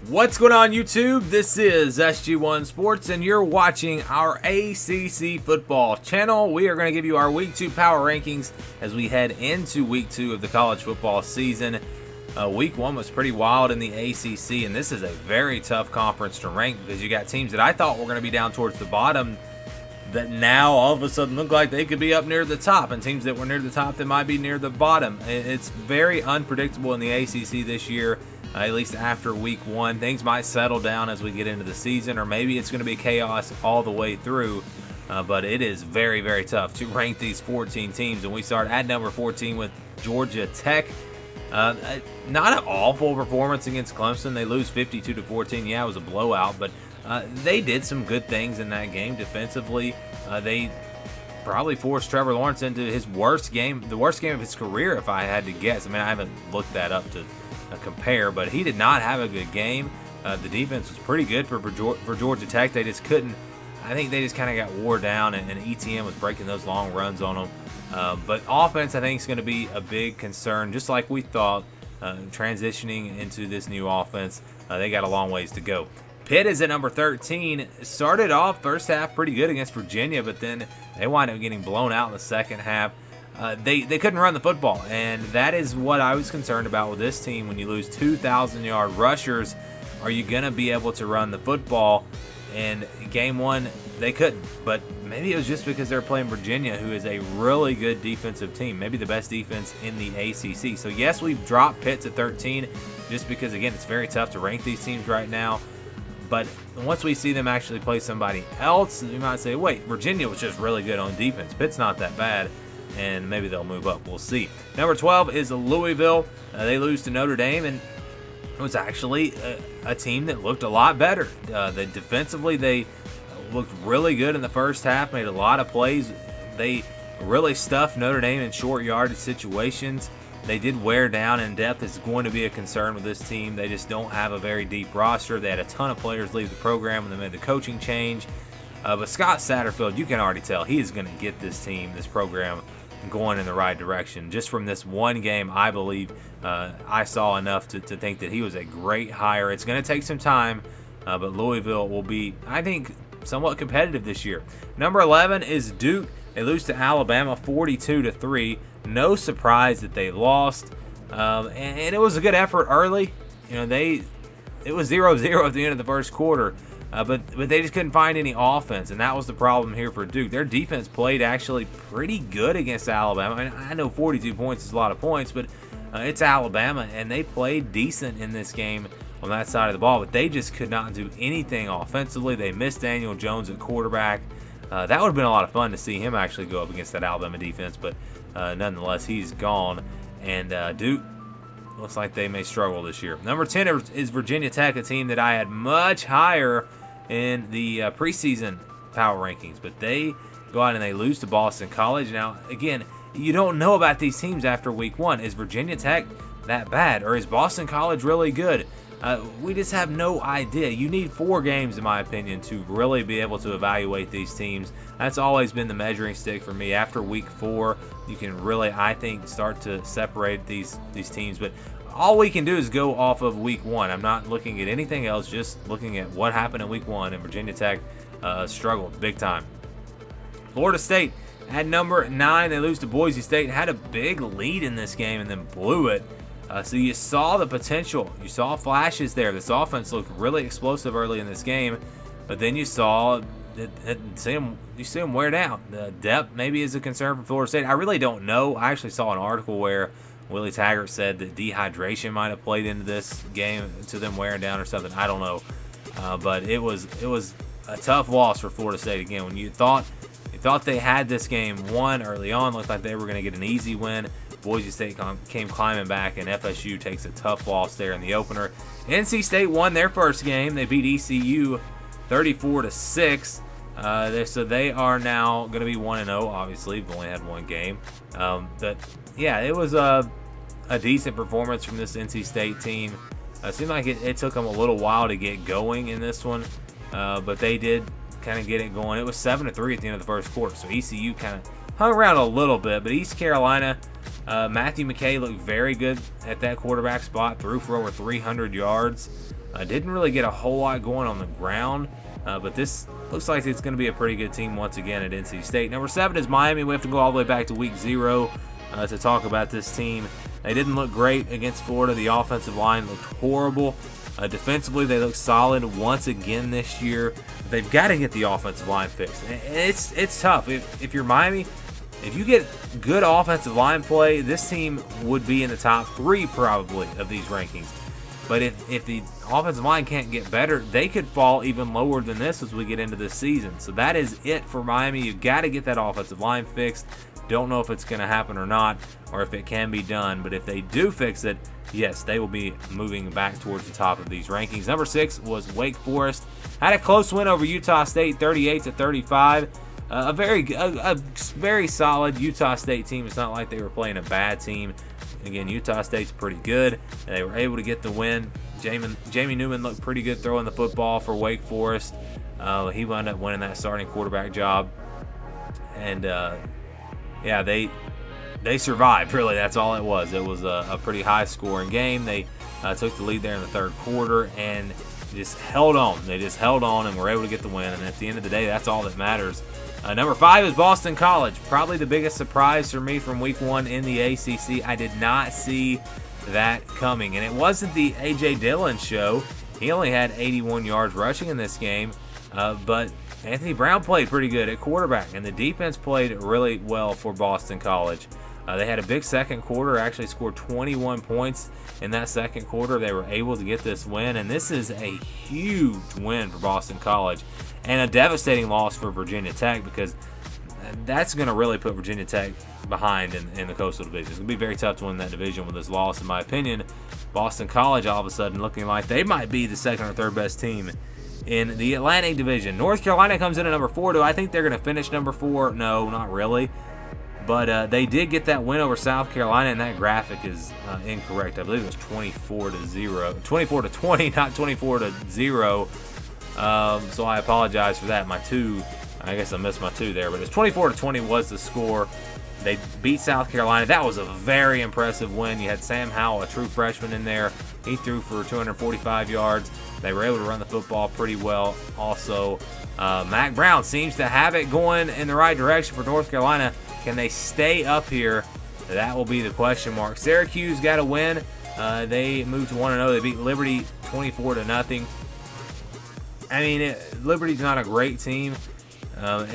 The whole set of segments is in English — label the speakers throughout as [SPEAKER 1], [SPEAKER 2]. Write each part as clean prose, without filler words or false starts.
[SPEAKER 1] What's going on, YouTube? This is SG1 Sports, and you're watching our ACC football channel. We are going to give you our Week 2 power rankings as we head into Week 2 of the college football season. Week 1 was pretty wild in the ACC, and this is a very tough conference to rank because you got teams that I thought were going to be down towards the bottom that now all of a sudden look like they could be up near the top, and teams that were near the top that might be near the bottom. It's very unpredictable in the ACC this year. At least after Week 1, things might settle down as we get into the season, or maybe it's going to be chaos all the way through. But it is very, very tough to rank these 14 teams, and we start at number 14 with Georgia Tech. Not an awful performance against Clemson. They lose 52-14. Yeah, it was a blowout, but they did some good things in that game defensively. They probably forced Trevor Lawrence into his worst game, the worst game of his career, if I had to guess. I mean, I haven't looked that up to compare, but he did not have a good game. The defense was pretty good for Georgia Tech. They just couldn't. I think they just kind of got wore down, and ETN was breaking those long runs on them. But offense, I think, is going to be a big concern, just like we thought. Transitioning into this new offense, they got a long ways to go. Pitt is at number 13. Started off first half pretty good against Virginia, but then they wind up getting blown out in the second half. They couldn't run the football, and that is what I was concerned about with this team. When you lose 2,000-yard rushers, are you going to be able to run the football? And game 1, they couldn't. But maybe it was just because they're playing Virginia, who is a really good defensive team, maybe the best defense in the ACC. So, yes, we've dropped Pitt to 13 just because, again, it's very tough to rank these teams right now. But once we see them actually play somebody else, you might say, wait, Virginia was just really good on defense. Pitt's not that bad. And maybe they'll move up. We'll see. Number 12 is Louisville. They lose to Notre Dame, and it was actually a team that looked a lot better. Defensively, they looked really good in the first half, made a lot of plays. They really stuffed Notre Dame in short yardage situations. They did wear down, and depth is going to be a concern with this team. They just don't have a very deep roster. They had a ton of players leave the program when they made the coaching change. But Scott Satterfield, you can already tell, he is going to get this team, this program, going in the right direction. Just from this one game, I believe I saw enough to think that he was a great hire. It's going to take some time, but Louisville will be, I think, somewhat competitive this year. Number 11 is Duke. They lose to Alabama 42-3. No surprise that they lost, and it was a good effort early. You know, it was 0-0 at the end of the first quarter. But they just couldn't find any offense, and that was the problem here for Duke. Their defense played actually pretty good against Alabama. I mean, I know 42 points is a lot of points, but it's Alabama, and they played decent in this game on that side of the ball, but they just could not do anything offensively. They missed Daniel Jones at quarterback. That would have been a lot of fun to see him actually go up against that Alabama defense, but nonetheless, he's gone, and Duke looks like they may struggle this year. Number 10 is Virginia Tech, a team that I had much higher in the preseason power rankings, but they go out and they lose to Boston College. Now, again, you don't know about these teams after Week 1. Is Virginia Tech that bad, or is Boston College really good? We just have no idea. You need 4 games, in my opinion, to really be able to evaluate these teams. That's always been the measuring stick for me. After Week 4, you can really, I think, start to separate these teams, but all we can do is go off of Week 1. I'm not looking at anything else, just looking at what happened in Week 1, and Virginia Tech struggled big time. Florida State at number 9. They lose to Boise State. Had a big lead in this game and then blew it. So you saw the potential. You saw flashes there. This offense looked really explosive early in this game, but then you saw you see them wear down. The depth maybe is a concern for Florida State. I really don't know. I actually saw an article where Willie Taggart said that dehydration might have played into this game to them wearing down or something. I don't know, but it was a tough loss for Florida State. Again, when you thought they had this game won early on, looked like they were going to get an easy win. Boise State came climbing back, and FSU takes a tough loss there in the opener. NC State won their first game. They beat ECU 34-6. So they are now going to be 1-0. Obviously, they've only had one game, but yeah, it was a decent performance from this NC State team. It seemed like it took them a little while to get going in this one, but they did kind of get it going. It was 7-3 at the end of the first quarter, so ECU kind of hung around a little bit. But East Carolina, Matthew McKay looked very good at that quarterback spot, threw for over 300 yards. Didn't really get a whole lot going on the ground, but this looks like it's going to be a pretty good team once again at NC State. Number 7 is Miami. We have to go all the way back to week 0 to talk about this team. They didn't look great against Florida. The offensive line looked horrible. Defensively, they look solid once again this year. They've got to get the offensive line fixed. It's tough. If you're Miami, if you get good offensive line play, this team would be in the top 3 probably of these rankings. But if the offensive line can't get better, they could fall even lower than this as we get into this season. So that is it for Miami. You've got to get that offensive line fixed. Don't know if it's going to happen or not, or if it can be done. But if they do fix it, yes, they will be moving back towards the top of these rankings. Number 6 was Wake Forest. Had a close win over Utah State, 38-35. A very solid Utah State team. It's not like they were playing a bad team. Again, Utah State's pretty good. They were able to get the win. Jamie Newman looked pretty good throwing the football for Wake Forest. He wound up winning that starting quarterback job. And, yeah, they survived, really. That's all it was. It was a pretty high-scoring game. They took the lead there in the third quarter and just held on. They just held on and were able to get the win. And at the end of the day, that's all that matters. Number 5 is Boston College. Probably the biggest surprise for me from week 1 in the ACC. I did not see that coming. And it wasn't the A.J. Dillon show. He only had 81 yards rushing in this game. But Anthony Brown played pretty good at quarterback. And the defense played really well for Boston College. They had a big second quarter, actually scored 21 points in that second quarter. They were able to get this win, and this is a huge win for Boston College and a devastating loss for Virginia Tech, because that's going to really put Virginia Tech behind in the Coastal Division. It's going to be very tough to win that division with this loss, in my opinion. Boston College all of a sudden looking like they might be the second or third best team in the Atlantic Division. North Carolina comes in at number 4. Do I think they're going to finish number 4? No, not really. But they did get that win over South Carolina, and that graphic is incorrect. I believe it was 24-0, 24-20, not 24-0. So I apologize for that. My 2, I guess I missed my 2 there, but it's 24-20 was the score. They beat South Carolina. That was a very impressive win. You had Sam Howell, a true freshman, in there. He threw for 245 yards. They were able to run the football pretty well. Also, Mac Brown seems to have it going in the right direction for North Carolina. Can they stay up here? That will be the question mark. Syracuse got a win. They moved to 1-0. They beat Liberty 24-0. I mean, Liberty's not a great team, but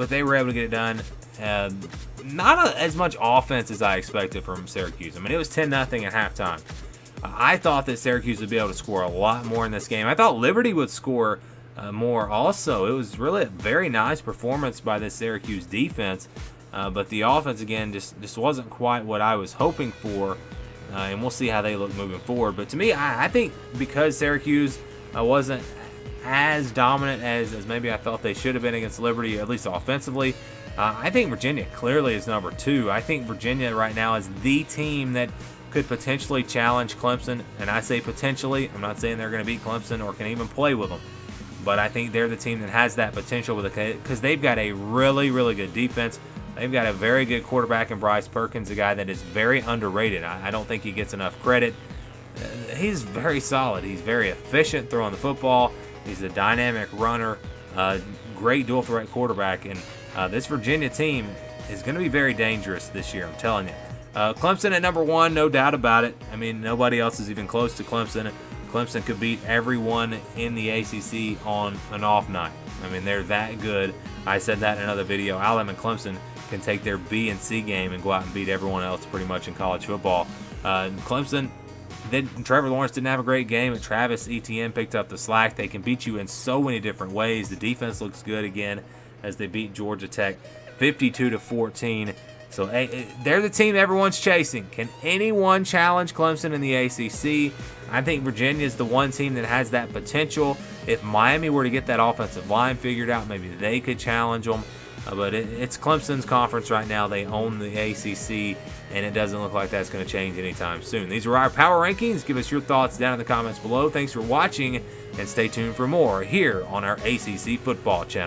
[SPEAKER 1] they were able to get it done. Not as much offense as I expected from Syracuse. I mean, it was 10-0 at halftime. I thought that Syracuse would be able to score a lot more in this game. I thought Liberty would score more also. It was really a very nice performance by the Syracuse defense, but the offense, again, just wasn't quite what I was hoping for, and we'll see how they look moving forward. But to me, I think because Syracuse wasn't as dominant as maybe I thought they should have been against Liberty, at least offensively, I think Virginia clearly is number 2. I think Virginia right now is the team that could potentially challenge Clemson, and I say potentially. I'm not saying they're going to beat Clemson or can even play with them. But I think they're the team that has that potential because they've got a really, really good defense. They've got a very good quarterback in Bryce Perkins, a guy that is very underrated. I don't think he gets enough credit. He's very solid. He's very efficient throwing the football. He's a dynamic runner, great dual threat quarterback. And this Virginia team is going to be very dangerous this year, I'm telling you. Clemson at number 1, no doubt about it. I mean, nobody else is even close to Clemson. Clemson could beat everyone in the ACC on an off night. I mean, they're that good. I said that in another video. Alabama and Clemson can take their B and C game and go out and beat everyone else pretty much in college football. Clemson, Trevor Lawrence didn't have a great game, and Travis Etienne picked up the slack. They can beat you in so many different ways. The defense looks good again as they beat Georgia Tech 52-14. So they're the team everyone's chasing. Can anyone challenge Clemson in the ACC? I think Virginia is the one team that has that potential. If Miami were to get that offensive line figured out, maybe they could challenge them. But it's Clemson's conference right now. They own the ACC, and it doesn't look like that's going to change anytime soon. These are our power rankings. Give us your thoughts down in the comments below. Thanks for watching, and stay tuned for more here on our ACC football channel.